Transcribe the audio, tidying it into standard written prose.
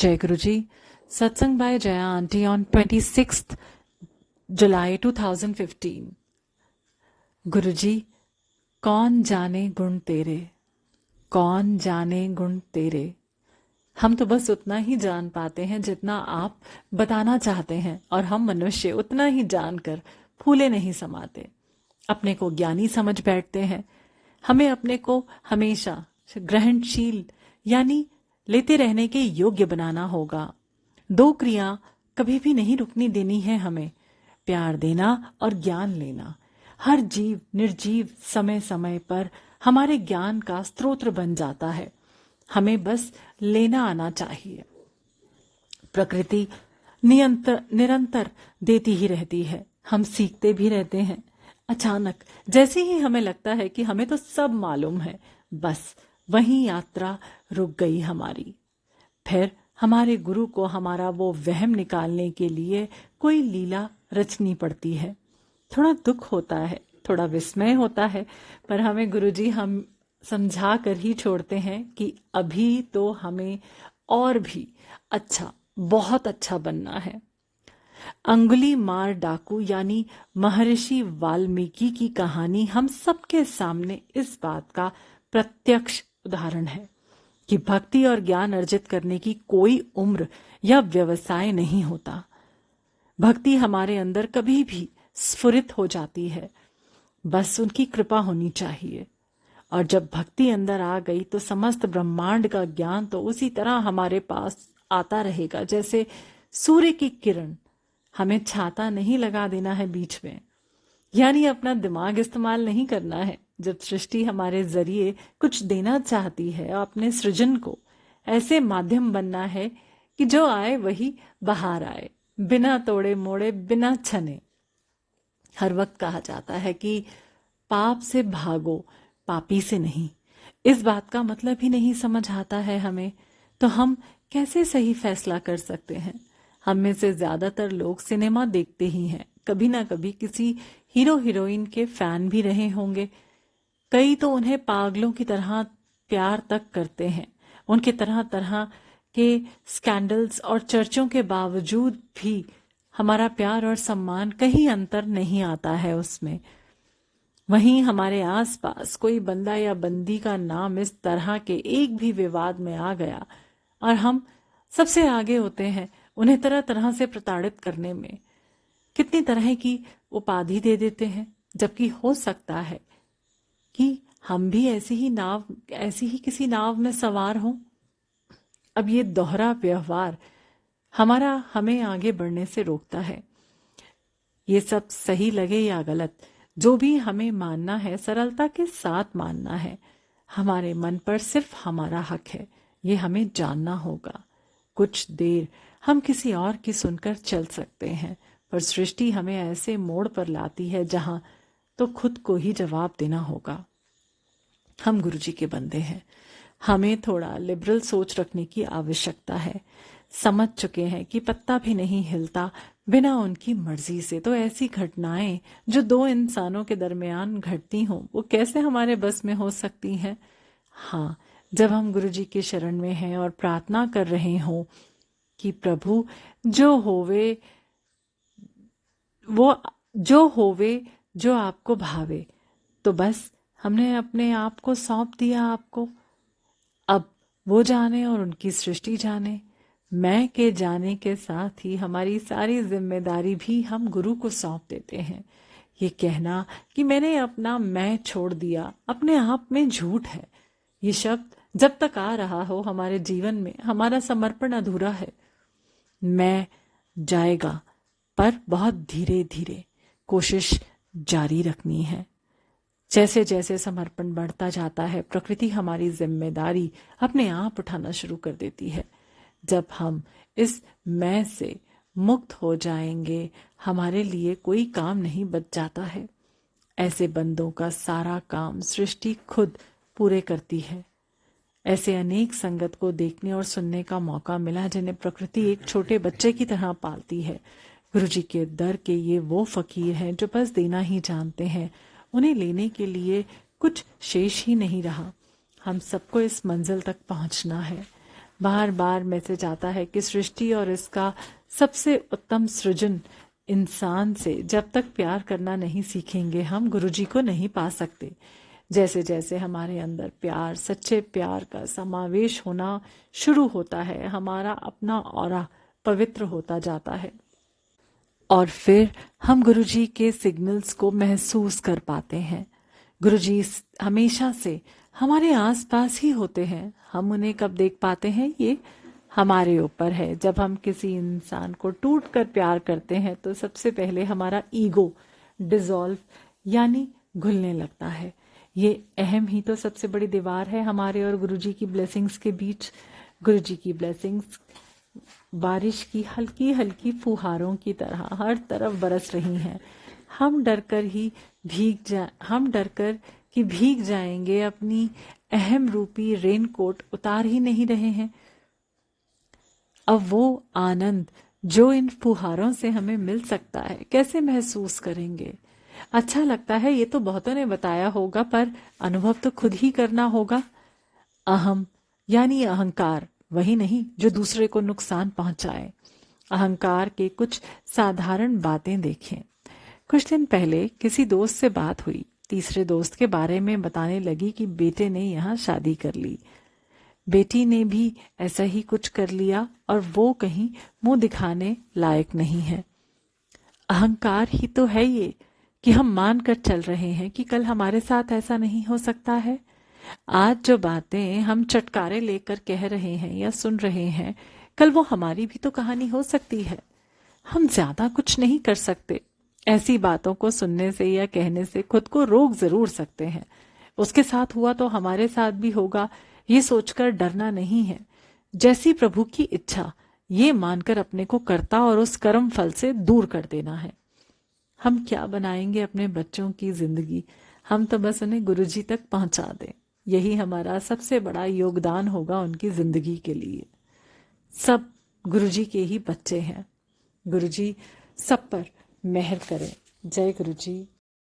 जय गुरु जी। सत्संग by Jaya aunty on 26th July 2015। गुरु जी, कौन जाने गुण तेरे, कौन जाने गुण तेरे। हम तो बस उतना ही जान पाते हैं जितना आप बताना चाहते हैं, और हम मनुष्य उतना ही जानकर फूले नहीं समाते। अपने को ज्ञानी समझ बैठते हैं। हमें अपने को हमेशा ग्रहणशील यानी लेते रहने के योग्य बनाना होगा। दो क्रिया कभी भी नहीं रुकनी देनी है हमें, प्यार देना और ज्ञान लेना। हर जीव निर्जीव समय समय पर हमारे ज्ञान का स्रोत बन जाता है। हमें बस लेना आना चाहिए। प्रकृति निरंतर देती ही रहती है, हम सीखते भी रहते हैं। अचानक जैसे ही हमें लगता है कि हमें तो सब मालूम है, बस वहीं यात्रा रुक गई हमारी। फिर हमारे गुरु को हमारा वो वहम निकालने के लिए कोई लीला रचनी पड़ती है। थोड़ा दुख होता है, थोड़ा विस्मय होता है, पर हमें गुरुजी हम समझा कर ही छोड़ते हैं कि अभी तो हमें और भी अच्छा, बहुत अच्छा बनना है। अंगुली मार डाकू यानी महर्षि वाल्मीकि की कहानी हम सबके सामने इस बात का प्रत्यक्ष उदाहरण है कि भक्ति और ज्ञान अर्जित करने की कोई उम्र या व्यवसाय नहीं होता। भक्ति हमारे अंदर कभी भी स्फुरित हो जाती है, बस उनकी कृपा होनी चाहिए। और जब भक्ति अंदर आ गई तो समस्त ब्रह्मांड का ज्ञान तो उसी तरह हमारे पास आता रहेगा जैसे सूर्य की किरण। हमें छाता नहीं लगा देना है बीच में, यानी अपना दिमाग इस्तेमाल नहीं करना है। जब सृष्टि हमारे जरिए कुछ देना चाहती है, अपने सृजन को ऐसे माध्यम बनना है कि जो आए वही बाहर आए, बिना तोड़े मोड़े, बिना छने। हर वक्त कहा जाता है कि पाप से भागो, पापी से नहीं। इस बात का मतलब ही नहीं समझ आता है हमें, तो हम कैसे सही फैसला कर सकते हैं। हम में से ज्यादातर लोग सिनेमा देखते ही हैं, कभी ना कभी किसी हीरो हीरोइन के फैन भी रहे होंगे। कई तो उन्हें पागलों की तरह प्यार तक करते हैं। उनके तरह तरह के स्कैंडल्स और चर्चों के बावजूद भी हमारा प्यार और सम्मान, कहीं अंतर नहीं आता है उसमें। वहीं हमारे आसपास कोई बंदा या बंदी का नाम इस तरह के एक भी विवाद में आ गया और हम सबसे आगे होते हैं उन्हें तरह तरह से प्रताड़ित करने में। कितनी तरह की उपाधि दे देते हैं, जबकि हो सकता है कि हम भी ऐसी ही किसी नाव में सवार हों। अब ये दोहरा व्यवहार हमें आगे बढ़ने से रोकता है। ये सब सही लगे या गलत, जो भी हमें मानना है सरलता के साथ मानना है। हमारे मन पर सिर्फ हमारा हक है, ये हमें जानना होगा। कुछ देर हम किसी और की सुनकर चल सकते हैं, पर सृष्टि हमें ऐसे मोड़ पर लाती है जहां तो खुद को ही जवाब देना होगा। हम गुरुजी के बंदे हैं, हमें थोड़ा लिबरल सोच रखने की आवश्यकता है। समझ चुके हैं कि पत्ता भी नहीं हिलता बिना उनकी मर्जी से, तो ऐसी घटनाएं जो दो इंसानों के दरमियान घटती हों वो कैसे हमारे बस में हो सकती हैं। हाँ, जब हम गुरुजी के शरण में हैं और प्रार्थना कर रहे हों कि प्रभु जो होवे जो आपको भावे, तो बस हमने अपने आप को सौंप दिया आपको। अब वो जाने और उनकी सृष्टि जाने। मैं के जाने के साथ ही हमारी सारी जिम्मेदारी भी हम गुरु को सौंप देते हैं। ये कहना कि मैंने अपना मैं छोड़ दिया अपने आप में झूठ है। ये शब्द जब तक आ रहा हो हमारे जीवन में, हमारा समर्पण अधूरा है। मैं जाएगा, पर बहुत धीरे धीरे कोशिश जारी रखनी है। जैसे जैसे समर्पण बढ़ता जाता है, प्रकृति हमारी जिम्मेदारी अपने आप उठाना शुरू कर देती है। जब हम इस मैं से मुक्त हो जाएंगे, हमारे लिए कोई काम नहीं बच जाता है। ऐसे बंदों का सारा काम सृष्टि खुद पूरे करती है। ऐसे अनेक संगत को देखने और सुनने का मौका मिला जिन्हें प्रकृति एक छोटे बच्चे की तरह पालती है। गुरुजी के दर के ये वो फकीर हैं जो बस देना ही जानते हैं, उन्हें लेने के लिए कुछ शेष ही नहीं रहा। हम सबको इस मंजिल तक पहुंचना है। बार बार मैसेज आता है कि सृष्टि और इसका सबसे उत्तम सृजन इंसान से जब तक प्यार करना नहीं सीखेंगे हम गुरुजी को नहीं पा सकते। जैसे जैसे हमारे अंदर प्यार, सच्चे प्यार का समावेश होना शुरू होता है, हमारा अपना ऑरा पवित्र होता जाता है और फिर हम गुरुजी के सिग्नल्स को महसूस कर पाते हैं। गुरुजी हमेशा से हमारे आसपास ही होते हैं, हम उन्हें कब देख पाते हैं ये हमारे ऊपर है। जब हम किसी इंसान को टूट कर प्यार करते हैं तो सबसे पहले हमारा ईगो डिसॉल्व यानी घुलने लगता है। ये अहम ही तो सबसे बड़ी दीवार है हमारे और गुरुजी की ब्लेसिंग्स के बीच। गुरुजी की ब्लेसिंग्स बारिश की हल्की हल्की फुहारों की तरह हर तरफ बरस रही हैं। हम डरकर कि भीग जाएंगे, अपनी अहम रूपी रेनकोट उतार ही नहीं रहे हैं। अब वो आनंद जो इन फुहारों से हमें मिल सकता है कैसे महसूस करेंगे? अच्छा लगता है, ये तो बहुतों ने बताया होगा, पर अनुभव तो खुद ही करना होगा। अहम यानी अहंकार वही नहीं जो दूसरे को नुकसान पहुंचाए। अहंकार के कुछ साधारण बातें देखें। कुछ दिन पहले किसी दोस्त से बात हुई। तीसरे दोस्त के बारे में बताने लगी कि बेटे ने यहाँ शादी कर ली, बेटी ने भी ऐसा ही कुछ कर लिया और वो कहीं मुंह दिखाने लायक नहीं है। अहंकार ही तो है ये कि हम मान कर चल रहे हैं कि कल हमारे साथ ऐसा नहीं हो सकता है। आज जो बातें हम चटकारे लेकर कह रहे हैं या सुन रहे हैं, कल वो हमारी भी तो कहानी हो सकती है। हम ज्यादा कुछ नहीं कर सकते। ऐसी बातों को सुनने से या कहने से खुद को रोक जरूर सकते हैं। उसके साथ हुआ तो हमारे साथ भी होगा, ये सोचकर डरना नहीं है। जैसी प्रभु की इच्छा ये मानकर अपने को कर्ता और उस कर्म फल से दूर कर देना है। हम क्या बनाएंगे अपने बच्चों की जिंदगी? हम तो बस उन्हें गुरुजी तक पहुंचा दें, यही हमारा सबसे बड़ा योगदान होगा उनकी जिंदगी के लिए। सब गुरुजी के ही बच्चे हैं। गुरुजी सब पर मेहर करें। जय गुरुजी।